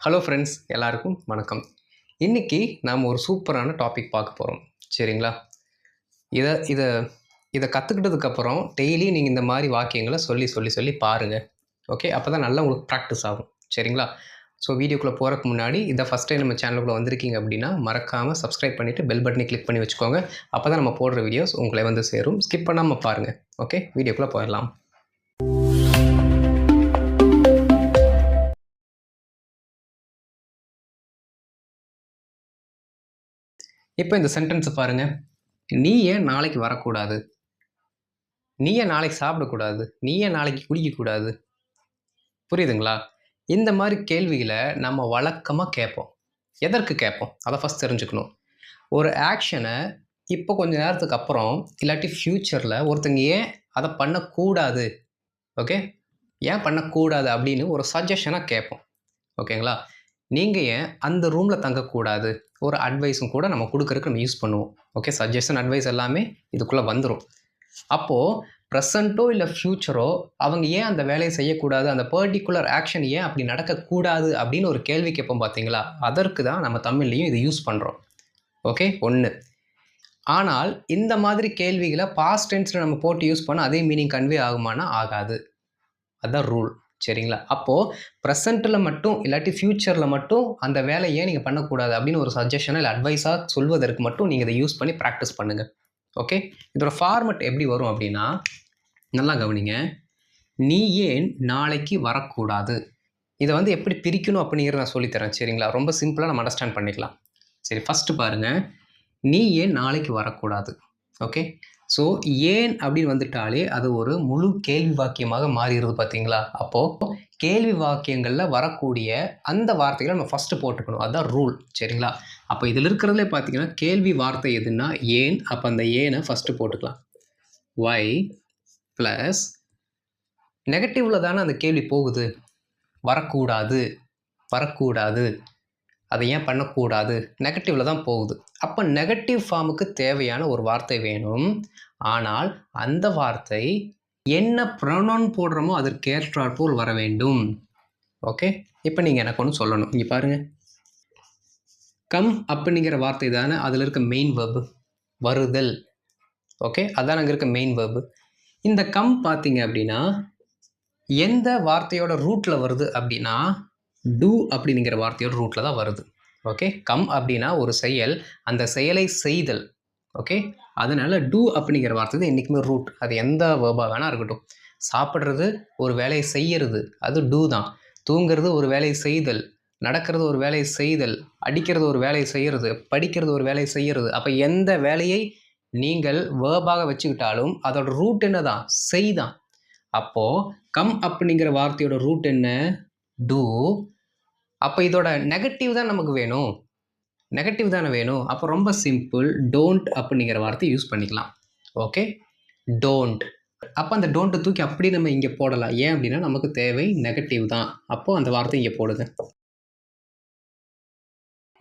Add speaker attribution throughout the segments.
Speaker 1: Hello friends, எல்லாருக்கும் வணக்கம். இன்னைக்கு நாம் ஒரு சூப்பரான டாபிக் பார்க்க போகிறோம். சரிங்களா? இதை இதை இதை கற்றுக்கிட்டதுக்கப்புறம் டெய்லி நீங்கள் இந்த மாதிரி வாக்கியங்களை சொல்லி சொல்லி சொல்லி பாருங்கள். ஓகே, அப்போ தான் நல்லா உங்களுக்கு ப்ராக்டிஸ் ஆகும். சரிங்களா? ஸோ வீடியோக்குள்ளே போகிறதுக்கு முன்னாடி இதை ஃபஸ்ட் டைம் நம்ம சேனலுக்குள்ளே வந்திருக்கீங்க அப்படின்னா மறக்காமல் சப்ஸ்கிரைப் பண்ணிவிட்டு பெல் பட்டனை கிளிக் பண்ணி வச்சுக்கோங்க. அப்போ தான் நம்ம போடுற வீடியோஸ் உங்களை வந்து சேரும். ஸ்கிப் பண்ணாமல் பாருங்கள். ஓகே, வீடியோக்குள்ளே போயிடலாம். இப்போ இந்த சென்டென்ஸை பாருங்கள். நீ ஏன் நாளைக்கு வரக்கூடாது? நீ ஏன் நாளைக்கு சாப்பிடக்கூடாது? நீ ஏன் நாளைக்கு குடிக்கக்கூடாது? புரியுதுங்களா? இந்த மாதிரி கேள்விகளை நம்ம வழக்கமாக கேட்போம். எதற்கு கேட்போம்? அதை ஃபஸ்ட் தெரிஞ்சுக்கணும். ஒரு ஆக்ஷனை இப்போ கொஞ்சம் நேரத்துக்கு அப்புறம் இல்லாட்டி ஃப்யூச்சரில் ஒருத்தங்க ஏன் அதை பண்ணக்கூடாது, ஓகே, ஏன் பண்ணக்கூடாது அப்படின்னு ஒரு சஜஷனாக கேட்போம். ஓகேங்களா? நீங்கள் ஏன் அந்த ரூமில் தங்கக்கூடாது, ஒரு அட்வைஸும் கூட நம்ம கொடுக்கறதுக்கு நம்ம யூஸ் பண்ணுவோம். ஓகே, சஜஷன் அட்வைஸ் எல்லாமே இதுக்குள்ளே வந்துடும். அப்போது ப்ரெசண்ட்டோ இல்லை ஃப்யூச்சரோ அவங்க ஏன் அந்த வேலையை செய்யக்கூடாது, அந்த பர்டிகுலர் ஆக்ஷன் ஏன் அப்படி நடக்கக்கூடாது அப்படின்னு ஒரு கேள்வி கேட்போம் பார்த்தீங்களா? அதற்கு தான் நம்ம தமிழ்லையும் இது யூஸ் பண்ணுறோம். ஓகே, ஒன்று. ஆனால் இந்த மாதிரி கேள்விகளை பாஸ்ட் டென்ஸில் நம்ம போட்டு யூஸ் பண்ணால் அதே மீனிங் கன்வே ஆகுமானா ஆகாது. அதுதான் ரூல். சரிங்களா? அப்போது ப்ரெசண்ட்டில் மட்டும் இல்லாட்டி ஃப்யூச்சரில் மட்டும் அந்த வேலையை ஏன் நீங்கள் பண்ணக்கூடாது அப்படின்னு ஒரு சஜஷனாக இல்லை அட்வைஸாக சொல்வதற்கு மட்டும் நீங்கள் இதை யூஸ் பண்ணி ப்ராக்டிஸ் பண்ணுங்கள். ஓகே, இதோட ஃபார்மெட் எப்படி வரும் அப்படின்னா, நல்லா கவனிங்க. நீ ஏன் நாளைக்கு வரக்கூடாது? இதை வந்து எப்படி பிரிக்கணும் அப்படிங்கிறத நான் சொல்லித்தரேன். சரிங்களா? ரொம்ப சிம்பிளாக நம்ம அண்டர்ஸ்டாண்ட் பண்ணிக்கலாம். சரி, ஃபஸ்ட்டு பாருங்கள். நீ ஏன் நாளைக்கு வரக்கூடாது? ஓகே, ஸோ ஏன் அப்படின்னு வந்துட்டாலே அது ஒரு முழு கேள்வி வாக்கியமாக மாறிடுது பார்த்தீங்களா? அப்போது கேள்வி வாக்கியங்களில் வரக்கூடிய அந்த வார்த்தைகளை நம்ம ஃபஸ்ட்டு போட்டுக்கணும். அதுதான் ரூல். சரிங்களா? அப்போ இதில் இருக்கிறதுலே பார்த்தீங்கன்னா கேள்வி வார்த்தை எதுன்னா ஏன். அப்போ அந்த ஏனை ஃபஸ்ட்டு போட்டுக்கலாம். ஒய் ப்ளஸ் நெகட்டிவில் தானே அந்த கேள்வி போகுது. வரக்கூடாது, வரக்கூடாது, அதை ஏன் பண்ணக்கூடாது, நெகட்டிவில் தான் போகுது. அப்போ நெகட்டிவ் ஃபார்முக்கு தேவையான ஒரு வார்த்தை வேணும். ஆனால் அந்த வார்த்தை என்ன ப்ரொனவுன் போடுறோமோ அதற்கேற்றாற்போல் வர வேண்டும். ஓகே, இப்போ நீங்கள் எனக்கு ஒன்று சொல்லணும். இங்கே பாருங்கள். கம் அப்படிங்கிற வார்த்தை தானே அதில் இருக்க மெயின் வேர்பு, வருதல். ஓகே, அதான் அங்கே இருக்க மெயின் வேர்பு. இந்த கம் பார்த்தீங்க அப்படின்னா எந்த வார்த்தையோட ரூட்டில் வருது அப்படின்னா டூ அப்படிங்கிற வார்த்தையோட ரூட்டில் தான் வருது. ஓகே, கம் அப்படின்னா ஒரு செயல், அந்த செயலை செய்தல். ஓகே, அதனால் டூ அப்படிங்கிற வார்த்தை தான் என்றைக்குமே ரூட். அது எந்த வேர்பாக வேணால் இருக்கட்டும். சாப்பிட்றது ஒரு வேலையை செய்யறது, அது டூ தான். தூங்கிறது ஒரு வேலையை செய்தல், நடக்கிறது ஒரு வேலையை செய்தல், அடிக்கிறது ஒரு வேலையை செய்கிறது, படிக்கிறது ஒரு வேலையை செய்கிறது. அப்போ எந்த வேலையை நீங்கள் வேர்பாக வச்சுக்கிட்டாலும் அதோட ரூட் என்ன தான்? செய் தான். அப்போது கம் அப்படிங்கிற வார்த்தையோட ரூட் என்ன? டூ. அப்போ இதோட நெகட்டிவ் தான் நமக்கு வேணும். நெகட்டிவ் தானே வேணும். அப்போ ரொம்ப சிம்பிள், டோன்ட் அப்படிங்கிற வார்த்தை யூஸ் பண்ணிக்கலாம். Okay, don't. அப்போ அந்த டோன்ட்டை தூக்கி அப்படி நம்ம இங்கே போடலாம். ஏன் அப்படின்னா நமக்கு தேவை நெகட்டிவ் தான். அப்போது அந்த வார்த்தை இங்கே போடுங்க.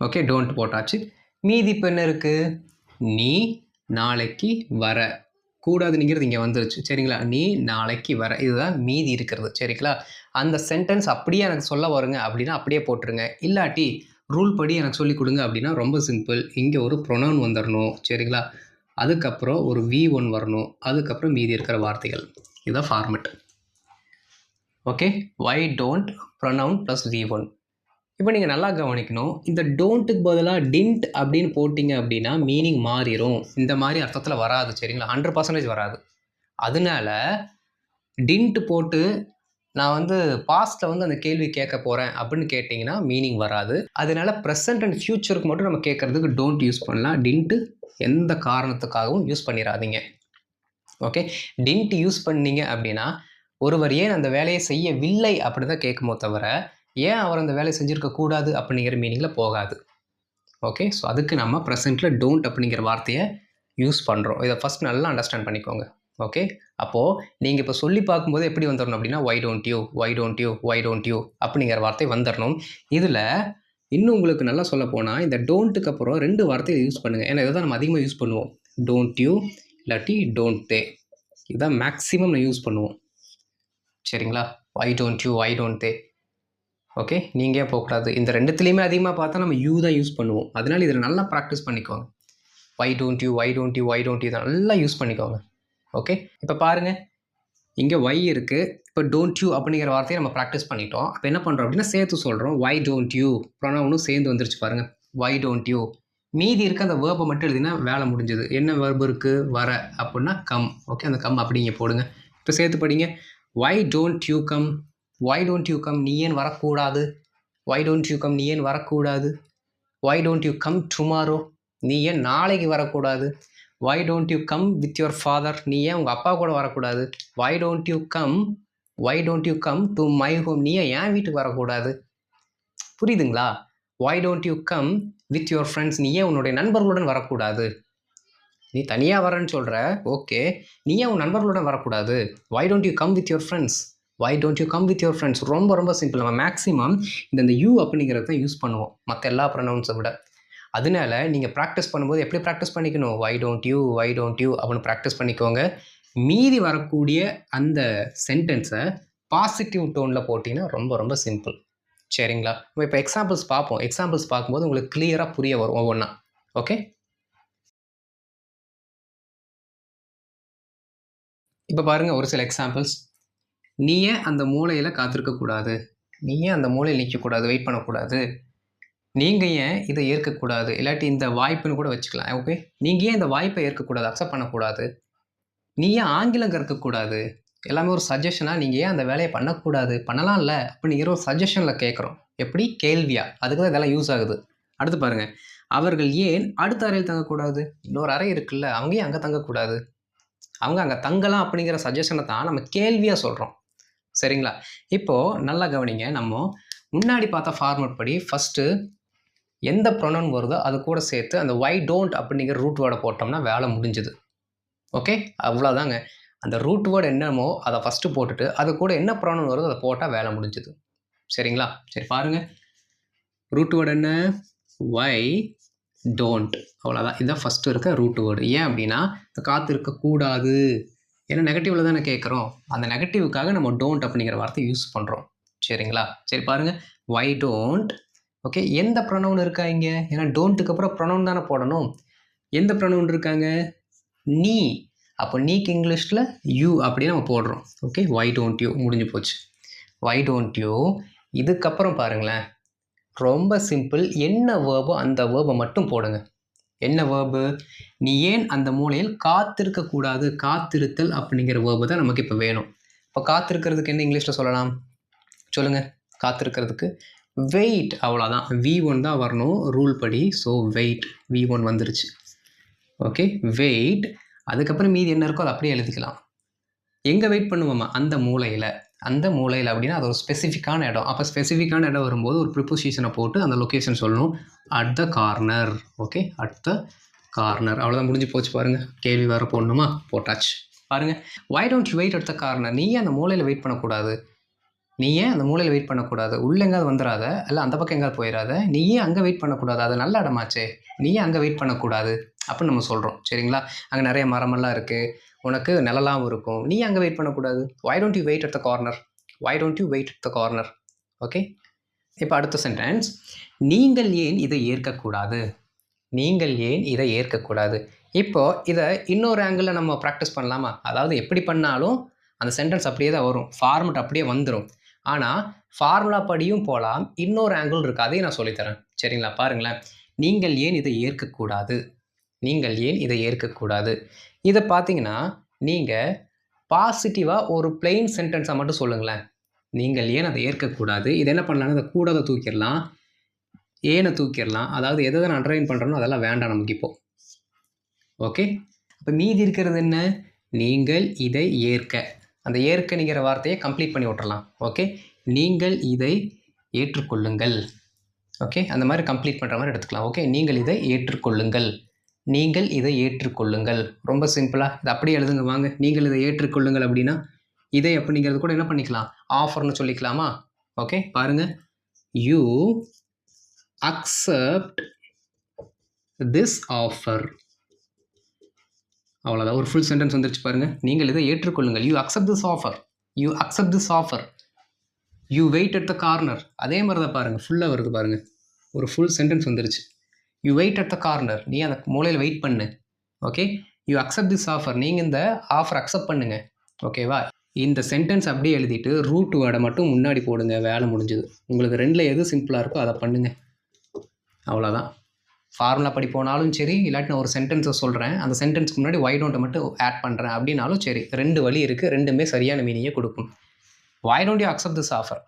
Speaker 1: ஓகே, டோன்ட் போட்டாச்சு. மீதி இப்போ என்ன இருக்குது? நீ நாளைக்கு வர கூடாதுங்கிறது இங்கே வந்துருச்சு. சரிங்களா? நீ நாளைக்கு வர, இதுதான் மீதி இருக்கிறது. சரிங்களா? அந்த சென்டென்ஸ் அப்படியே எனக்கு சொல்ல வருங்க அப்படின்னா அப்படியே போட்டுருங்க. இல்லாட்டி ரூல் படி எனக்கு சொல்லி கொடுங்க அப்படின்னா ரொம்ப சிம்பிள். இங்கே ஒரு ப்ரொனவுன் வந்துடணும். சரிங்களா? அதுக்கப்புறம் ஒரு V1 வரணும். அதுக்கப்புறம் மீதி இருக்கிற வார்த்தைகள். இதுதான் format. Okay, why don't pronoun plus V1. இப்போ நீங்கள் நல்லா கவனிக்கணும். இந்த டோன்ட்டுக்கு பதிலாக டிண்ட் அப்படின்னு போட்டிங்க அப்படின்னா மீனிங் மாறிடும். இந்த மாதிரி அர்த்தத்தில் வராது. சரிங்களா? 100% வராது. அதனால டிண்ட் போட்டு நான் வந்து பாஸ்ட்டில் வந்து அந்த கேள்வி கேட்க போகிறேன் அப்படின்னு கேட்டிங்கன்னா மீனிங் வராது. அதனால ப்ரெசன்ட் அண்ட் ஃப்யூச்சருக்கு மட்டும் நம்ம கேட்குறதுக்கு டோன்ட் யூஸ் பண்ணலாம். டிண்ட்டு எந்த காரணத்துக்காகவும் யூஸ் பண்ணிடாதீங்க. ஓகே, டிண்ட் யூஸ் பண்ணீங்க அப்படின்னா ஒருவர் ஏன் அந்த வேலையை செய்யவில்லை அப்படி தான் கேட்குமோ தவிர ஏன் அவர் அந்த வேலையை செஞ்சுருக்கக்கூடாது அப்படிங்கிற மீனிங்கில் போகாது. ஓகே, ஸோ அதுக்கு நம்ம ப்ரெசென்ட்டில் டோன்ட் அப்படிங்கிற வார்த்தையை யூஸ் பண்ணுறோம். இதை ஃபஸ்ட் நல்லா அண்டர்ஸ்டாண்ட் பண்ணிக்கோங்க. ஓகே, அப்போது நீங்கள் இப்போ சொல்லி பார்க்கும்போது எப்படி வந்துடணும் அப்படின்னா why don't you, why don't you, why don't you அப்படிங்கிற வார்த்தை வந்துடணும். இதில் இன்னும் உங்களுக்கு நல்லா சொல்ல போனால் இந்த டோன்ட்டுக்கு அப்புறம் 2 வார்த்தையை யூஸ் பண்ணுங்கள். ஏன்னா இதை தான் நம்ம அதிகமாக யூஸ் பண்ணுவோம். டோன்ட் யூ இல்லாட்டி டோன்ட் தே, இதுதான் மேக்ஸிமம் நான் யூஸ் பண்ணுவோம். சரிங்களா? Why don't you, why don't they. Okay, நீங்கள் ஏன் போகக்கூடாது? இந்த ரெண்டுத்துலேயுமே அதிகமாக பார்த்தா நம்ம யூ தான் யூஸ் பண்ணுவோம். அதனால் இதில் நல்லா ப்ராக்டிஸ் பண்ணிக்கோங்க. Why don't you, why don't you, why don't you தான் நல்லா யூஸ் பண்ணிக்கோங்க. ஓகே, இப்போ பாருங்கள், இங்கே ஒய் இருக்குது. இப்போ டோன்ட் யூ அப்படிங்கிற வார்த்தையை நம்ம ப்ராக்டிஸ் பண்ணிட்டோம். அப்போ என்ன பண்ணுறோம் அப்படின்னா சேர்த்து சொல்கிறோம். வை டோன்ட் யூ ப்ரொனவுனும் சேர்ந்து வந்துருச்சு பாருங்கள். Why don't you. மீதி இருக்க அந்த வேர்பை மட்டும் எழுதினா வேலை முடிஞ்சது. என்ன வேர்பு இருக்குது? வர அப்படின்னா கம். ஓகே, அந்த கம் அப்படிங்க போடுங்க. இப்போ சேர்த்து படிங்க. Why don't you come, why don't you come, நீ ஏன் வரக்கூடாது? வை டோன்ட் யூ கம், நீ ஏன் வரக்கூடாது? Why don't you come tomorrow, நீ ஏன் நாளைக்கு வரக்கூடாது? Why don't you come with your father, நீ ஏன் உங்கள் அப்பா கூட வரக்கூடாது? Why don't you come, why don't you come to my home, நீ ஏன் வீட்டுக்கு வரக்கூடாது? புரியுதுங்களா? Why don't you come with your friends, நீ ஏன் உன்னுடைய நண்பர்களுடன் வரக்கூடாது? நீ தனியாக வரேன்னு சொல்கிற, ஓகே, நீ ஏன் உன் நண்பர்களுடன் வரக்கூடாது? Why don't you come with your friends, why don't you come with your friends. ரொம்ப ரொம்ப சிம்பிள். நம்ம மேக்ஸிமம் இந்த யூ அப்படிங்கிறத தான் யூஸ் பண்ணுவோம் மற்ற எல்லா ப்ரொனவுன்ஸை விட. அதனால நீங்கள் ப்ராக்டிஸ் பண்ணும்போது எப்படி ப்ராக்டிஸ் பண்ணிக்கணும்? Why don't you, why don't you அப்படின்னு ப்ராக்டிஸ் பண்ணிக்கோங்க. மீதி வரக்கூடிய அந்த சென்டென்ஸை பாசிட்டிவ் டோனில் போட்டிங்கன்னா ரொம்ப ரொம்ப சிம்பிள். சரிங்களா? நம்ம இப்போ எக்ஸாம்பிள்ஸ் பார்ப்போம். எக்ஸாம்பிள்ஸ் பார்க்கும்போது உங்களுக்கு கிளியராக புரிய வரும் ஒவ்வொன்றா. ஓகே, இப்போ பாருங்கள் ஒரு சில எக்ஸாம்பிள்ஸ். நீ ஏன் அந்த மூலையில் காத்திருக்கக்கூடாது? நீ ஏன் அந்த மூலையில் நிற்கக்கூடாது, வெயிட் பண்ணக்கூடாது? நீங்கள் ஏன் இதை ஏற்கக்கூடாது? இல்லாட்டி இந்த வாய்ப்புன்னு கூட வச்சுக்கலாம். ஓகே, நீங்கள் ஏன் இந்த வாய்ப்பை ஏற்கக்கூடாது, அக்செப்ட் பண்ணக்கூடாது? நீ ஏன் ஆங்கிலம் கற்கக்கூடாது? எல்லாமே ஒரு சஜஷனாக. நீங்கள் ஏன் அந்த வேலையை பண்ணக்கூடாது, பண்ணலாம்ல அப்படிங்கிற ஒரு சஜஷனில் கேட்குறோம். எப்படி? கேள்வியா. அதுக்கு தான் இதெல்லாம் யூஸ் ஆகுது. அடுத்து பாருங்கள், அவர்கள் ஏன் அடுத்த அறையில் தங்கக்கூடாது? இன்னொரு அறை இருக்குல்ல, அவங்க ஏன் அங்கே தங்கக்கூடாது? அவங்க அங்கே தங்கலாம் அப்படிங்கிற சஜஷனை தான் நம்ம கேள்வியாக சொல்கிறோம். சரிங்களா? இப்போது நல்லா கவனிங்க. நம்ம முன்னாடி பார்த்த ஃபார்மட் படி ஃபஸ்ட்டு எந்த ப்ரொனவுன் வருதோ அது கூட சேர்த்து அந்த வை டோன்ட் அப்படிங்கிற ரூட் வேர்டை போட்டோம்னா வேலை முடிஞ்சுது. ஓகே, அவ்வளோதாங்க. அந்த ரூட் வேர்டு என்னமோ அதை ஃபஸ்ட்டு போட்டுட்டு அது கூட என்ன ப்ரொனவுன் வருதோ அதை போட்டால் வேலை முடிஞ்சுது. சரிங்களா? சரி பாருங்கள், ரூட் வேர்டு என்ன? Why don't. அவ்வளோதான். இதுதான் ஃபஸ்ட்டு இருக்க ரூட் வேர்டு. ஏன் அப்படின்னா காத்து இருக்கக்கூடாது, ஏன்னா நெகட்டிவில் தானே கேட்குறோம். அந்த நெகட்டிவுக்காக நம்ம டோன்ட் அப்படிங்கிற வார்த்தை யூஸ் பண்ணுறோம். சரிங்களா? சரி பாருங்கள், வை டோன்ட். ஓகே, எந்த ப்ரொனவுன் இருக்கா இங்கே? ஏன்னா டோன்ட்டுக்கு அப்புறம் ப்ரொனவுன் தானே போடணும். எந்த ப்ரொனவுன் இருக்காங்க? நீ. அப்போ நீக்கு இங்கிலீஷில் யூ அப்படின்னு நம்ம போடுறோம். ஓகே, வை டோன்ட் யூ முடிஞ்சு போச்சு. Why don't you. இதுக்கப்புறம் பாருங்களேன், ரொம்ப சிம்பிள். என்ன வேர்போ அந்த வேர்பை மட்டும் போடுங்க. என்ன வேர்பு? நீ ஏன் அந்த மூலையில் காத்திருக்கக்கூடாது, காத்திருத்தல் அப்படிங்கிற வேர்பு தான் நமக்கு இப்போ வேணும். இப்போ காத்திருக்கிறதுக்கு என்ன இங்கிலீஷில் சொல்லலாம் சொல்லுங்கள்? காத்திருக்கிறதுக்கு வெயிட். அவ்வளோதான். V1 தான் வரணும் ரூல் படி. ஸோ வெயிட், V1 வந்துருச்சு. Okay, wait. அதுக்கப்புறம் மீதி என்ன இருக்கோ அதை அப்படியே எழுதிக்கலாம். எங்கே வெயிட் பண்ணுவோமா? அந்த மூலையில். அந்த மூலையில் அப்படின்னா அது ஒரு ஸ்பெசிஃபிக்கான இடம். அப்போ ஸ்பெசிஃபிக்கான இடம் வரும்போது ஒரு ப்ரிப்போசிஷனை போட்டு அந்த லொக்கேஷன் சொல்லணும். At the corner. Okay, at the corner. அவ்வளோதான், முடிஞ்சு போச்சு பாருங்கள். கேள்வி வேறு போடணுமா? போட்டாச்சு. பாருங்கள், why don't you wait at the corner. நீ ஏன் அந்த மூலையில் வெயிட் பண்ணக்கூடாது? நீ ஏன் அந்த மூலையில் வெயிட் பண்ணக்கூடாது? உள்ளே எங்கேயாவது வந்துடாத, இல்லை அந்த பக்கம் எங்கேயாவது போயிடாத. நீ ஏன் அங்கே வெயிட் பண்ணக்கூடாது? அது நல்ல இடமாச்சே, நீ ஏன் அங்கே வெயிட் பண்ணக்கூடாது அப்படின்னு நம்ம சொல்கிறோம். சரிங்களா? அங்கே நிறைய மரமெல்லாம் இருக்குது, உனக்கு நிழலாகவும் இருக்கும், நீ அங்கே வெயிட் பண்ணக்கூடாது. Why don't you wait at the corner, why don't you wait at the corner. Okay, இப்போ அடுத்த சென்டென்ஸ், நீங்கள் ஏன் இதை ஏற்கக்கூடாது? நீங்கள் ஏன் இதை ஏற்கக்கூடாது. இப்போது இதை இன்னொரு ஆங்கிளில் நம்ம ப்ராக்டிஸ் பண்ணலாமா? அதாவது எப்படி பண்ணாலும் அந்த சென்டென்ஸ் அப்படியே தான் வரும், ஃபார்மெட் அப்படியே வந்துடும். ஆனால் ஃபார்முலா படியும் போகலாம், இன்னொரு ஆங்கிள் இருக்குது, அதையும் நான் சொல்லித்தரேன். சரிங்களா? பாருங்களேன், நீங்கள் ஏன் இதை ஏற்கக்கூடாது, நீங்கள் ஏன் இதை ஏற்கக்கூடாது. இதை பார்த்தீங்கன்னா நீங்கள் பாசிட்டிவாக ஒரு பிளெயின் சென்டென்ஸாக மட்டும் சொல்லுங்களேன். நீங்கள் ஏன் அதை ஏற்கக்கூடாது. இது என்ன பண்ணலாம்னா அதை கூடாத தூக்கிடலாம், ஏனை தூக்கிடலாம். அதாவது எதை நான் அண்டர்லைன் பண்ணுறனோ அதெல்லாம் வேண்டாம் நமக்கு இப்போ. ஓகே, அப்போ மீதி இருக்கிறது என்ன? நீங்கள் இதை ஏற்க. அந்த ஏற்கனிக்கிற வார்த்தையை கம்ப்ளீட் பண்ணி விட்டுறலாம். ஓகே, நீங்கள் இதை ஏற்றுக்கொள்ளுங்கள். ஓகே, அந்த மாதிரி கம்ப்ளீட் பண்ணுற மாதிரி எடுத்துக்கலாம். ஓகே, நீங்கள் இதை ஏற்றுக்கொள்ளுங்கள், நீங்கள் இதை ஏற்றுக்கொள்ளுங்கள். ரொம்ப சிம்பிளாக இது அப்படியே எழுதுங்க வாங்க. நீங்கள் இதை ஏற்றுக்கொள்ளுங்கள் அப்படின்னா இதை அப்படிங்கிறது கூட என்ன பண்ணிக்கலாம்? ஆஃபர்னு சொல்லிக்கலாமா? ஓகே, பாருங்கள், யூ அக்செப்ட் திஸ் ஆஃபர். அவ்வளோதான், ஒரு ஃபுல் சென்டென்ஸ் வந்துருச்சு பாருங்கள். நீங்கள் இதை ஏற்றுக்கொள்ளுங்கள், you accept this offer, you accept this offer. You wait at the corner, அதே மாதிரி தான் பாருங்கள், ஃபுல்லாக வருது பாருங்கள், ஒரு ஃபுல் சென்டென்ஸ் வந்துருச்சு. You wait at the corner, நீ அந்த மூலையில் வெயிட் பண்ணு. Okay, you accept this offer, நீங்கள் இந்த ஆஃபர் அக்செப்ட் பண்ணுங்கள். ஓகேவா? இந்த சென்டென்ஸ் அப்படியே எழுதிட்டு ரூட் வேர்டை மட்டும் முன்னாடி போடுங்க, வேலை முடிஞ்சுது. உங்களுக்கு ரெண்டில் எது சிம்பிளாக இருக்கோ அதை பண்ணுங்கள், அவ்வளோதான். ஃபார்முலா படி போனாலும் சரி, இல்லாட்டி நான் ஒரு சென்டென்ஸை சொல்கிறேன், அந்த சென்டென்ஸ்க்கு முன்னாடி வை டோன்ட்டை மட்டும் ஆட் பண்ணுறேன் அப்படின்னாலும் சரி, 2 வழி இருக்குது, ரெண்டுமே சரியான மீனிங்கை கொடுக்கும். Why don't you accept this offer?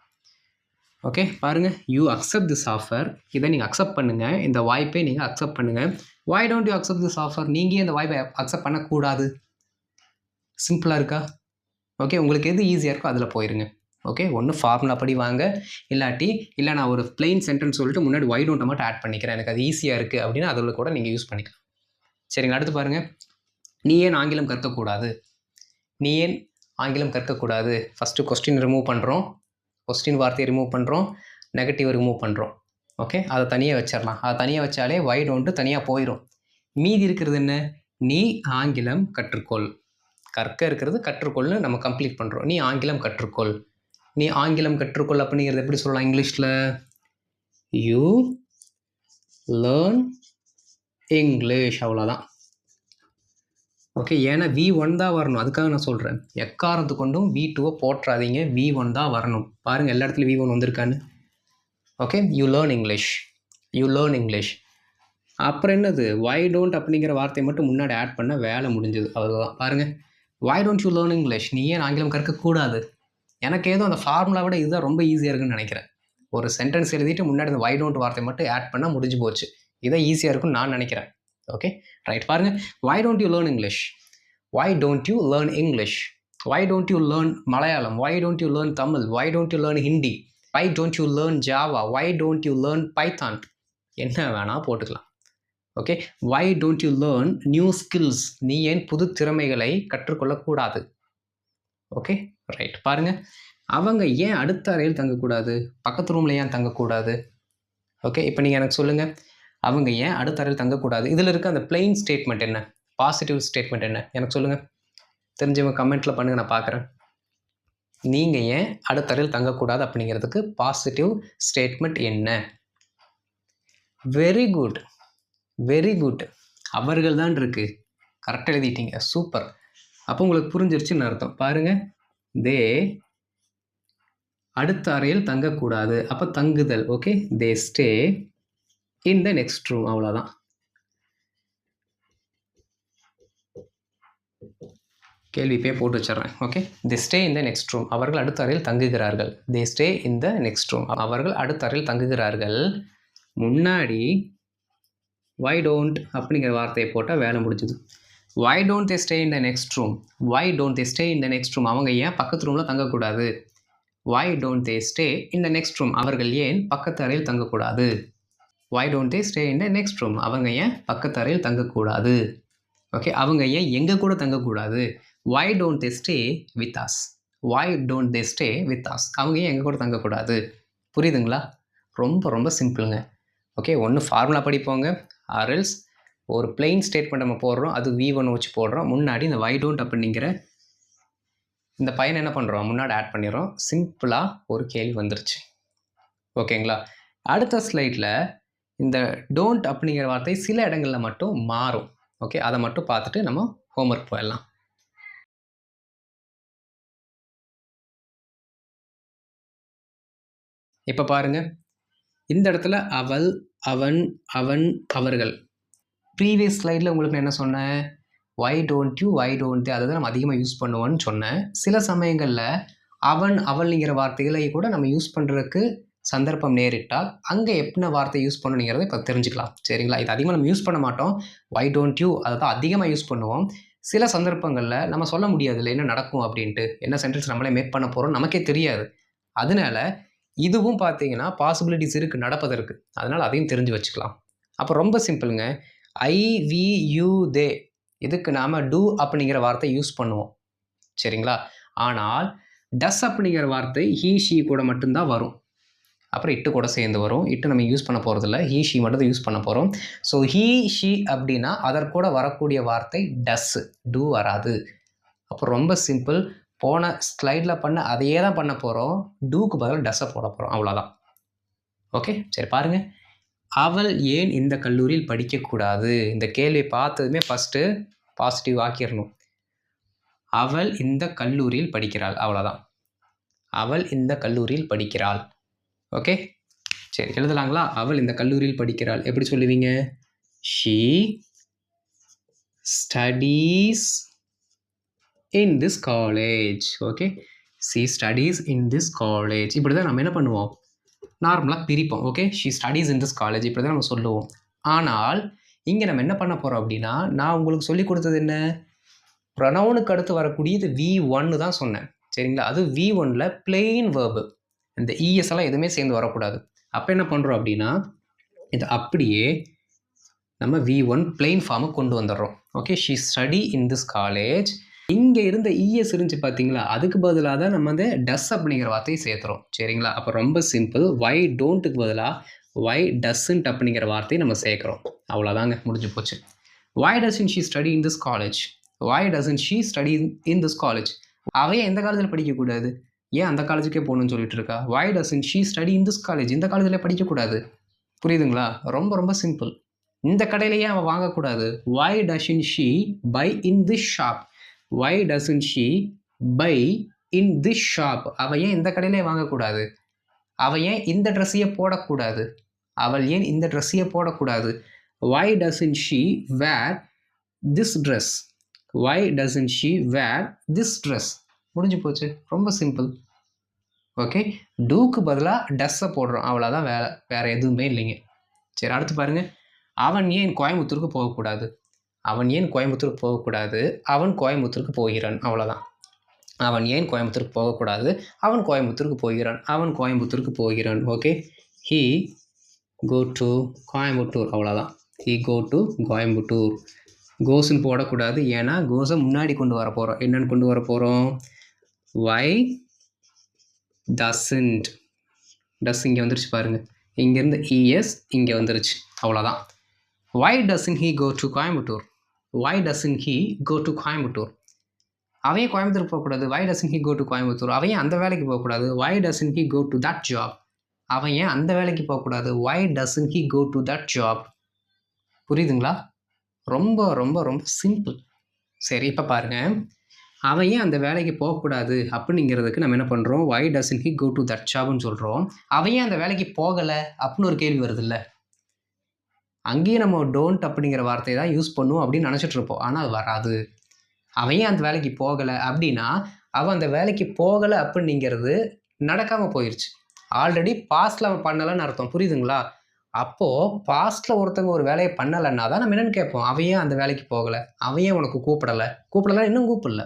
Speaker 1: Okay, பாருங்கள், யூ அக்செப்ட் திஸ் ஆஃபர், இதை நீங்கள் அக்செப்ட் பண்ணுங்கள், இந்த வாய்ப்பை நீங்கள் அக்செப்ட் பண்ணுங்கள். Why don't you accept this offer, நீங்கள் இந்த வாய்ப்பை அக்செப்ட் பண்ணக்கூடாது. சிம்பிளாக இருக்கா? ஓகே, உங்களுக்கு எது ஈஸியாக இருக்கோ அதில் போயிருங்க. ஓகே, ஒன்று ஃபார்முலா படி வாங்க, இல்லை நான் ஒரு பிளெயின் சென்டென்ஸ் சொல்லிட்டு முன்னாடி வை டோன்ட்டை மட்டும் ஆட் பண்ணிக்கிறேன், எனக்கு அது ஈஸியாக இருக்குது அப்படின்னா அதில் கூட நீங்கள் யூஸ் பண்ணிக்கலாம். சரிங்க, அடுத்து பாருங்கள், நீ ஏன் ஆங்கிலம் கற்கக்கூடாது? நீ ஏன் ஆங்கிலம் கற்கக்கூடாது? ஃபஸ்ட்டு கொஸ்டின் ரிமூவ் பண்ணுறோம், கொஸ்டின் வார்த்தையை ரிமூவ் பண்ணுறோம், நெகட்டிவ் ரிமூவ் பண்ணுறோம். ஓகே, அதை தனியாக வச்சிடலாம். அதை தனியாக வச்சாலே வை டோன்ட்டு தனியாக போயிடும். மீதி இருக்கிறது என்ன? நீ ஆங்கிலம் கற்றுக்கொள். கற்க இருக்கிறது கற்றுக்கொள்னு நம்ம கம்ப்ளீட் பண்ணுறோம். நீ ஆங்கிலம் கற்றுக்கொள். நீ ஆங்கிலம் கற்றுக்கொள் அப்படிங்கிறது எப்படி சொல்லலாம் இங்கிலீஷில்? யூ லேர்ன் இங்கிலீஷ், அவ்வளோதான். ஓகே, ஏன்னா V1 தான் வரணும், அதுக்காக நான் சொல்கிறேன். எக்காரணத்து கொண்டும் V2 போட்டுறாதீங்க, V1 தான் வரணும். பாருங்கள் எல்லா இடத்துலையும் V1 வந்திருக்கான்னு. Okay, you learn English, you learn English. அப்புறம் என்னது? வை டோன்ட் அப்படிங்கிற வார்த்தையை மட்டும் முன்னாடி ஆட் பண்ண வேலை முடிஞ்சது, அவ்வளோதான். பாருங்கள், why don't you learn English, நீ ஏன் ஆங்கிலம் கற்கக்கூடாது? எனக்கு ஏதோ அந்த ஃபார்முலா விட இதுதான் ரொம்ப ஈஸியாக இருக்குன்னு நினைக்கிறேன். ஒரு சென்டென்ஸ் எழுதிட்டு முன்னாடி இந்த வை டோன்ட் வார்த்தை மட்டும் ஆட் பண்ணால் முடிஞ்சு போச்சு. இதான் ஈஸியாக இருக்குன்னு நான் நினைக்கிறேன். Okay, right. பாருங்கள், why don't you learn English, why don't you learn English, why don't you learn Malayalam, why don't you learn Tamil, why don't you learn Hindi, why don't you learn Java, why don't you learn Python, என்ன வேணால் போட்டுக்கலாம். Okay, why don't you learn new skills, நீ ஏன் புது திறமைகளை கற்றுக்கொள்ளக்கூடாது? Okay, right. பாருங்கள், அவங்க ஏன் அடுத்த அறையில் தங்கக்கூடாது, பக்கத்து ரூமில் ஏன் தங்கக்கூடாது? ஓகே, இப்போ நீங்கள் எனக்கு சொல்லுங்கள், அவங்க ஏன் அடுத்த அறையில் தங்கக்கூடாது? இதில் இருக்க அந்த பிளெயின் ஸ்டேட்மெண்ட் என்ன, பாசிட்டிவ் ஸ்டேட்மெண்ட் என்ன, எனக்கு சொல்லுங்கள். தெரிஞ்சவங்க கமெண்ட்டில் பண்ணுங்கள், நான் பார்க்குறேன். நீங்கள் ஏன் அடுத்த அறையில் தங்கக்கூடாது அப்படிங்கிறதுக்கு பாசிட்டிவ் ஸ்டேட்மெண்ட் என்ன? Very good, very good. அவர்கள் தான் இருக்குது, கரெக்டாக எழுதிட்டீங்க, சூப்பர். அப்போ உங்களுக்கு புரிஞ்சிருச்சுன்னு அர்த்தம். பாருங்கள், தே அடுத்த அறையில் தங்கக்கூடாது, அப்போ தங்குதல். Okay, they stay in the next room, அவ்வளோதான். கேள்வி இப்போயே போட்டு வச்சிட்றேன். Okay, they stay in the next room, அவர்கள் அடுத்த அறையில் தங்குகிறார்கள். They stay in the next room, அவர்கள் அடுத்த அறையில் தங்குகிறார்கள். முன்னாடி வை டோன்ட் அப்படிங்கிற வார்த்தையை போட்டால் வேலை முடிஞ்சுது. Why don't they stay in the next room, why don't they stay in the next room, அவங்க ஏன் பக்கத்து ரூமில் தங்கக்கூடாது? Why don't they stay in the next room, அவர்கள் ஏன் பக்கத்து அறையில் தங்கக்கூடாது? Why don't they stay in the next room, அவங்க ஏன் பக்கத்து அறையில் தங்கக்கூடாது? ஓகே, அவங்க ஏன் எங்கள் கூட தங்கக்கூடாது? Why don't they stay with us, why don't they stay with us, அவங்க ஏன் எங்கள் கூட தங்கக்கூடாது? புரியுதுங்களா? ரொம்ப ரொம்ப சிம்பிளுங்க. ஓகே, ஒன்று ஃபார்முலா படிப்போங்க, ஆர்எல்ஸ் ஒரு பிளெயின் ஸ்டேட்மெண்ட் நம்ம போடுறோம், அது V1 வச்சு போடுறோம், முன்னாடி இந்த வை டோன்ட் அப்படிங்கிற இந்த பையனை என்ன பண்ணுறோம், முன்னாடி ஆட் பண்ணிடுறோம். சிம்பிளாக ஒரு கேள்வி வந்துருச்சு. ஓகேங்களா? அடுத்த ஸ்லைடில் இந்த டோன்ட் அப்படிங்கிற வார்த்தை சில இடங்களில் மட்டும் மாறும். ஓகே, அதை மட்டும் பார்த்துட்டு நம்ம ஹோம்ஒர்க் போயிடலாம். இப்போ பாருங்கள், இந்த இடத்துல அவள், அவன், அவன், அவர்கள். ப்ரீவியஸ் ஸ்லைடில் உங்களுக்கு நான் என்ன சொன்னேன், why don't you, why don't they, அதை தான் நம்ம அதிகமாக யூஸ் பண்ணுவோன்னு சொன்னேன். சில சமயங்களில் அவன், அவள்ங்கிற வார்த்தைகளை கூட நம்ம யூஸ் பண்ணுறதுக்கு சந்தர்ப்பம் நேரிட்டால் அங்கே என்ன வார்த்தை யூஸ் பண்ணணுங்கிறத இப்போ தெரிஞ்சுக்கலாம். சரிங்களா? இது அதிகமாக நம்ம யூஸ் பண்ண மாட்டோம். வை டோன்ட் யூ அதை தான் அதிகமாக யூஸ் பண்ணுவோம். சில சந்தர்ப்பங்களில் நம்ம சொல்ல முடியாது இல்லை என்ன நடக்கும் அப்படின்ட்டு, என்ன சென்டென்ஸ் நம்மளே மேக் பண்ண போகிறோம் நமக்கே தெரியாது. அதனால இதுவும் பார்த்தீங்கன்னா பாசிபிலிட்டிஸ் இருக்குது நடப்பதற்கு, அதனால் அதையும் தெரிஞ்சு வச்சுக்கலாம். அப்போ ரொம்ப சிம்பிளுங்க, ஐ, வி, யூ, தே, இதுக்கு நாம் டூ அப்படிங்கிற வார்த்தை யூஸ் பண்ணுவோம். சரிங்களா? ஆனால் டஸ் அப்படிங்கிற வார்த்தை ஹீ, ஷீ கூட மட்டும்தான் வரும். அப்புறம் இட்டு கூட சேர்ந்து வரும். இட்டு நம்ம யூஸ் பண்ண போகிறதில்ல, ஹீ, ஷீ மட்டும் தான் யூஸ் பண்ண போகிறோம். ஸோ ஹீ, ஷீ அப்படின்னா அதற்கூட வரக்கூடிய வார்த்தை டஸ், டூ வராது. அப்போ ரொம்ப சிம்பிள், போன ஸ்லைடில் பண்ண அதையே தான் பண்ண போகிறோம். டூக்கு பதிலாக டஸ்ஸை போட போகிறோம், அவ்வளோதான். ஓகே, சரி பாருங்கள். அவள் ஏன் இந்த கல்லூரியில் படிக்கக்கூடாது? இந்த கேள்வி பார்த்ததுமே ஃபஸ்ட்டு பாசிட்டிவ் ஆக்கிடணும். அவள் இந்த கல்லூரியில் படிக்கிறாள், அவ்வளோதான். அவள் இந்த கல்லூரியில் படிக்கிறாள். ஓகே, சரி எழுதலாங்களா? அவள் இந்த கல்லூரியில் படிக்கிறாள் எப்படி சொல்லுவீங்க? She studies in this college. Okay, she studies in this college. இப்படி தான் நம்ம என்ன பண்ணுவோம், நார்மலாக பிரிப்போம். Okay, she studies in this college இப்படி தான் நம்ம சொல்லுவோம். ஆனால் இங்கே நம்ம என்ன பண்ண போகிறோம் அப்படின்னா, நான் உங்களுக்கு சொல்லி கொடுத்தது என்ன, ப்ரொனவுனுக்கு அடுத்து வரக்கூடியது V1 தான் சொன்னேன், சரிங்களா? அது V1ல் பிளெயின் வேர்பு, இந்த இஎஸ் எல்லாம் எதுவுமே சேர்ந்து வரக்கூடாது. அப்போ என்ன பண்ணுறோம் அப்படின்னா, இது அப்படியே நம்ம V1 பிளெயின் ஃபார்மை கொண்டு வந்துடுறோம். Okay, she study in this college. இங்கே இருந்த இஎஸ் இருந்துச்சு பார்த்தீங்களா, அதுக்கு பதிலாக தான் நம்ம வந்து டஸ் அப்படிங்கிற வார்த்தையை சேர்த்துறோம், சரிங்களா? அப்போ ரொம்ப சிம்பிள். ஒய் டோன்ட்டுக்கு பதிலாக ஒய் டஸ்ன்ட் அப்படிங்கிற வார்த்தையை நம்ம சேர்க்குறோம், அவ்வளோதாங்க, முடிஞ்சு போச்சு. Why doesn't she study in this college? Why doesn't she study in this college? அவையே எந்த காலேஜில் படிக்கக்கூடாது? ஏன் அந்த காலேஜுக்கே போகணும்னு சொல்லிட்டு இருக்கா? Why doesn't she study in this college? இந்த காலேஜில் படிக்கக்கூடாது. புரியுதுங்களா? ரொம்ப ரொம்ப சிம்பிள். இந்த கடையிலேயே அவன் வாங்கக்கூடாது. why doesn't she buy in this shop? why doesn't she buy in this shop? அவள் ஏன் இந்த கடையிலே வாங்கக்கூடாது? அவள் ஏன் இந்த ட்ரெஸ்ஸையே போடக்கூடாது? அவள் ஏன் இந்த ட்ரெஸ்ஸையே போடக்கூடாது? why doesn't she wear this dress? why doesn't she wear this dress? முடிஞ்சு போச்சு, ரொம்ப சிம்பிள். ஓகே, டூக்கு பதிலாக டஸ்ஸை போடுறோம், அவ்வளோதான் வேலை, வேறு எதுவுமே இல்லைங்க. சரி, அடுத்து பாருங்கள். அவன் ஏன் கோயம்புத்தூருக்கு போகக்கூடாது? அவன் ஏன் கோயம்புத்தூருக்கு போகக்கூடாது? அவன் கோயம்புத்தூருக்கு போகிறான், அவ்வளோதான். அவன் ஏன் கோயம்புத்தூருக்கு போகக்கூடாது? அவன் கோயம்புத்தூருக்கு போகிறான். அவன் கோயம்புத்தூருக்கு போகிறான். Okay, he go to Coimbatore, அவ்வளோதான். He go to Coimbatore. கோஸ்ன்னு போடக்கூடாது, ஏன்னா கோஸை முன்னாடி கொண்டு வர போகிறோம். என்னென்னு கொண்டு வர போகிறோம்? வை டசன்ட். டஸ் இங்கே வந்துருச்சு பாருங்கள், இங்கேருந்து இஎஸ் இங்கே வந்துருச்சு, அவ்வளோதான். why doesn't he go to Coimbatore? why doesn't he go to Coimbatore? அவன் கோயம்புத்தூர் போகக்கூடாது. why doesn't he go to Coimbatore? அவன் அந்த வேலைக்கு போகக்கூடாது. why doesn't he go to that job? அவன் ஏன் அந்த வேலைக்கு போகக்கூடாது. why doesn't he go to that job? புரியுதுங்களா? ரொம்ப ரொம்ப ரொம்ப சிம்பிள். சரி, இப்போ பாருங்கள். அவன் ஏன் அந்த வேலைக்கு போகக்கூடாது அப்படிங்கிறதுக்கு நம்ம என்ன பண்ணுறோம், why doesn't he go to that jobன்னு சொல்கிறோம். அவன் ஏன் அந்த வேலைக்கு போகலை அப்படின்னு ஒரு கேள்வி வருது இல்லை? அங்கேயும் நம்ம டோன்ட் அப்படிங்கிற வார்த்தையை தான் யூஸ் பண்ணுவோம் அப்படின்னு நினச்சிட்டு இருப்போம், ஆனால் அது வராது. அவன் ஏன் அந்த வேலைக்கு போகலை அப்படின்னா, அவன் அந்த வேலைக்கு போகலை அப்படிங்கிறது நடக்காமல் போயிடுச்சு. ஆல்ரெடி பாஸ்டில் அவன் பண்ணலைன்னு அர்த்தம், புரியுதுங்களா? அப்போது பாஸ்ட்டில் ஒருத்தவங்க ஒரு வேலையை பண்ணலைன்னா தான் நம்ம என்னென்னு கேட்போம், அவன் ஏன் அந்த வேலைக்கு போகலை, அவன் ஏன் உனக்கு கூப்பிடலை இன்னும் கூப்பிடல,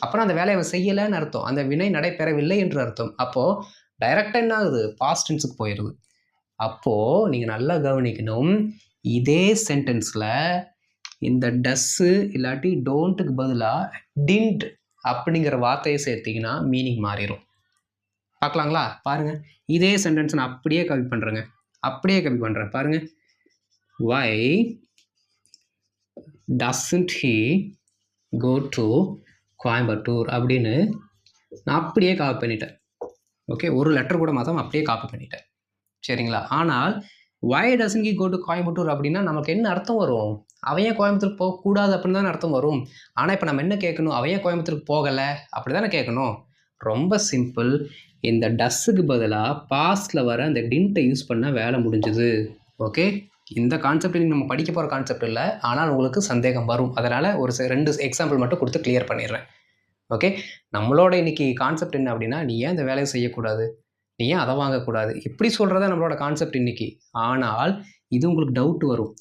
Speaker 1: அப்புறம் அந்த வேலையை அவன் செய்யலைன்னு அர்த்தம், அந்த வினை நடைபெறவில்லை என்று அர்த்தம். அப்போது டைரெக்டாக என்ன ஆகுது, பாஸ்ட் டென்ஸுக்கு போயிடுது. அப்போது நீங்கள் நல்லா கவனிக்கணும், இதே சென்டென்ஸில் இந்த டஸ்ஸு இல்லாட்டி டோன்ட்டுக்கு பதிலாக டிண்ட் அப்படிங்கிற வார்த்தையை சேர்த்திங்கன்னா மீனிங் மாறிடும். பார்க்கலாங்களா? பாருங்கள், இதே சென்டென்ஸ் நான் அப்படியே காப்பி பண்ணுறேங்க, பாருங்கள். why doesn't he go to Coimbatore அப்படின்னு நான் அப்படியே காப்பி பண்ணிட்டேன். ஓகே, ஒரு லெட்டர் கூட மாற்றாம அப்படியே காப்பி பண்ணிட்டேன், சரிங்களா? ஆனால் why doesn't he go to Coimbatore அப்படின்னா நமக்கு என்ன அர்த்தம் வரும், அவன் ஏன் கோயம்புத்தூருக்கு போகக்கூடாது அப்படின்னு தானே அர்த்தம் வரும். ஆனால் இப்போ நம்ம என்ன கேட்கணும், அவன் ஏன் கோயம்புத்தூருக்கு போகலை அப்படி தானே கேட்கணும். ரொம்ப சிம்பிள். இந்த டஸ்ஸுக்கு பதிலாக பாஸ்டில் வர அந்த டின்ட்டை யூஸ் பண்ணால் வேலை முடிஞ்சுது. ஓகே, இந்த கான்செப்ட் நீங்கள் நம்ம படிக்க போகிற கான்செப்ட் இல்லை, ஆனால் உங்களுக்கு சந்தேகம் வரும். அதனால் ஒரு 2 எக்ஸாம்பிள் மட்டும் கொடுத்து கிளியர் பண்ணிடுறேன். ஓகே, நம்மளோட இன்றைக்கி கான்செப்ட் என்ன அப்படின்னா, நீ ஏன் இந்த வேலையை செய்யக்கூடாது, நீ ஏன் அதை வாங்கக்கூடாது, இப்படி சொல்கிறதா நம்மளோட கான்செப்ட் இன்றைக்கி. ஆனால் இது உங்களுக்கு டவுட் வரும்.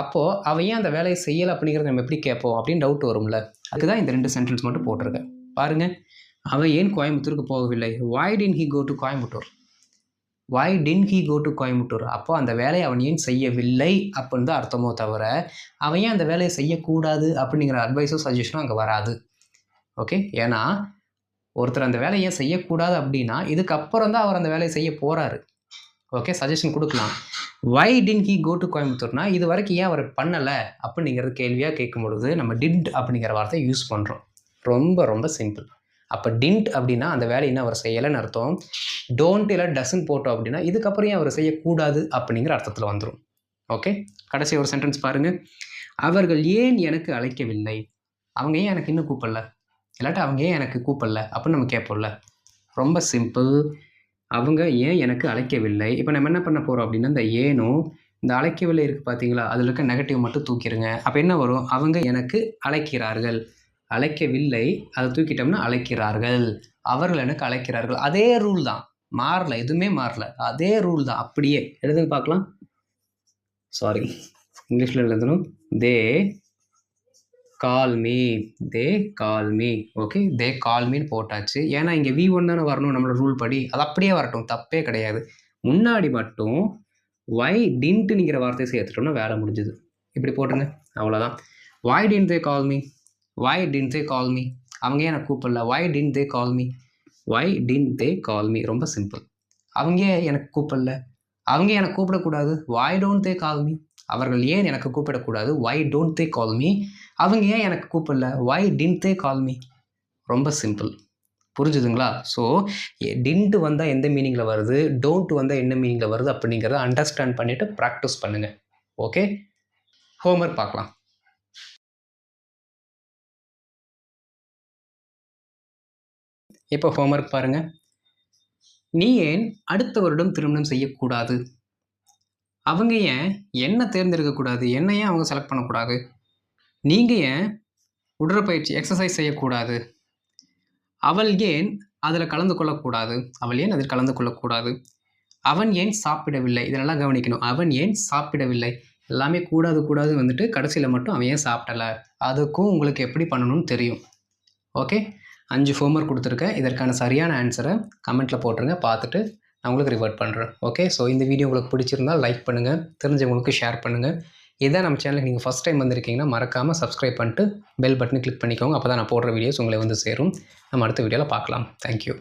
Speaker 1: அப்போது அவன் ஏன் அந்த வேலையை செய்யலை அப்படிங்கிறத நம்ம எப்படி கேட்போம் அப்படின்னு டவுட் வரும்ல. அதுக்கு தான் இந்த 2 சென்டென்ஸ் மட்டும் போட்டிருக்கேன். பாருங்கள், அவன் ஏன் கோயம்புத்தூருக்கு போகவில்லை, why didn't he go to Coimbatore? why didn't he go to Coimbatore? அப்போ அந்த வேலையை அவன் ஏன் செய்யவில்லை அப்படின்னு தான் அர்த்தமோ தவிர, அவன் ஏன் அந்த வேலையை செய்யக்கூடாது அப்படிங்கிற அட்வைஸோ சஜஷனும் அங்கே வராது. ஓகே, ஏன்னா ஒருத்தர் அந்த வேலையை ஏன் செய்யக்கூடாது அப்படின்னா இதுக்கப்புறம் தான் அவர் அந்த வேலையை செய்ய போகிறாரு. ஓகே, சஜஷன் கொடுக்கலாம். why didn't he go to கோயம்புத்தூர்னா இது வரைக்கும் ஏன் அவர் பண்ணலை அப்படிங்கிறது கேள்வியாக கேட்கும் பொழுது நம்ம டிட் அப்படிங்கிற வார்த்தையை யூஸ் பண்ணுறோம். ரொம்ப ரொம்ப சிம்பிள். அப்போ டிண்ட் அப்படின்னா அந்த வேலை இன்னும் அவர் செய்யலைன்னு அர்த்தம். டோன்ட் இல்லை டசன்ட் போட்டோம் அப்படின்னா இதுக்கப்புறம் ஏன் அவர் செய்யக்கூடாது அப்படிங்கிற அர்த்தத்தில் வந்துடும். ஓகே, கடைசி ஒரு சென்டென்ஸ் பாருங்கள். அவர்கள் ஏன் எனக்கு அழைக்கவில்லை, அவங்க ஏன் எனக்கு இன்னும் கூப்பிடல, இல்லாட்டி அவங்க ஏன் எனக்கு கூப்பிடல அப்படின்னு நம்ம கேட்போம்ல. ரொம்ப சிம்பிள். அவங்க ஏன் எனக்கு அழைக்கவில்லை. இப்போ நம்ம என்ன பண்ண போகிறோம் அப்படின்னா இந்த ஏனும் இந்த அழைக்கவில்லை இருக்குது பார்த்தீங்களா, அதில் இருக்க நெகட்டிவ் மட்டும் தூக்கிடுங்க. அப்போ என்ன வரும், அவங்க எனக்கு அழைக்கிறார்கள். அழைக்கவில்லை அதை தூக்கிட்டோம்னா அழைக்கிறார்கள். அவர்கள் எனக்கு அழைக்கிறார்கள். அதே ரூல் தான், மாறல, எதுவுமே மாறல, அதே ரூல் தான். அப்படியே எழுதுங்க பார்க்கலாம். சாரி, இங்கிலீஷில் எழுதணும். தே கால் மீ, தே கால் மீ. ஓகே, தே கால் மீன்னு போட்டாச்சு. ஏன்னா இங்கே V1 தானே வரணும் நம்மளோட ரூல் படி. அது அப்படியே வரட்டும், தப்பே கிடையாது. முன்னாடி மட்டும் வை டின்ட்டுங்கிற வார்த்தையை சேர்த்துட்டோம்னா வேலை முடிஞ்சுது. இப்படி போட்டுருங்க, அவ்வளோதான். Why didn't they call me, why didn't they call me. அவங்க ஏன் எனக்கு கூப்பிடல, why didn't they call me, why didn't they call me. ரொம்ப சிம்பிள். அவங்க ஏன் எனக்கு கூப்பிடல, அவங்க எனக்கு கூப்பிடக்கூடாது, வை டோன்ட் தே கால் மீ. அவர்கள் ஏன் எனக்கு கூப்பிடக்கூடாது, வை டோன்ட் தே கால் மீ. அவங்க ஏன் எனக்கு கூப்பிடல, why didn't they call me. ரொம்ப சிம்பிள், புரிஞ்சுதுங்களா? ஸோ டின்ட் வந்தால் எந்த மீனிங்கில் வருது, டோன்ட் வந்தால் என்ன மீனிங்கில் வருது அப்படிங்கிறத அண்டர்ஸ்டாண்ட் பண்ணிவிட்டு ப்ராக்டிஸ் பண்ணுங்கள். ஓகே, ஹோம்ஒர்க் பார்க்கலாம். இப்போ ஹோம்ஒர்க் பாருங்கள். நீ ஏன் அடுத்த வருடம் திருமணம் செய்யக்கூடாது, அவங்க ஏன் என்ன தேர்ந்தெடுக்கக்கூடாது, என்ன ஏன் அவங்க செலக்ட் பண்ணக்கூடாது, நீங்கள் ஏன் உடற்பயிற்சி எக்ஸசைஸ் செய்யக்கூடாது, அவள் ஏன் அதில் கலந்து கொள்ளக்கூடாது, அவள் ஏன் அதில் கலந்து கொள்ளக்கூடாது, அவன் ஏன் சாப்பிடவில்லை. இதெல்லாம் கவனிக்கணும். அவன் ஏன் சாப்பிடவில்லை, எல்லாமே கூடாது கூடாது வந்துட்டு கடைசியில் மட்டும் அவன் ஏன் சாப்பிடலை. அதுக்கும் உங்களுக்கு எப்படி பண்ணணும்னு தெரியும். ஓகே, 5 ஹோம்ஒர்க் கொடுத்துருக்கேன். இதற்கான சரியான ஆன்சரை கமெண்ட்டில் போட்டுருங்க, பார்த்துட்டு நான் உங்களுக்கு ரிவர்ட் பண்ணுறேன். ஓகே, ஸோ இந்த வீடியோ உங்களுக்கு பிடிச்சிருந்தால் லைக் பண்ணுங்கள், தெரிஞ்சவங்களுக்கு ஷேர் பண்ணுங்கள். இதான் நம்ம சேனலுக்கு நீங்கள் ஃபஸ்ட் டைம் வந்திருக்கீங்கன்னா மறக்காமல் சப்ஸ்கிரைப் பண்ணிட்டு பெல் பட்டனை கிளிக் பண்ணிக்கோங்க. அப்போ தான் நான் போடுற வீடியோஸ் உங்களை வந்து சேரும். நம்ம அடுத்த வீடியோவில் பார்க்கலாம். தேங்க்யூ.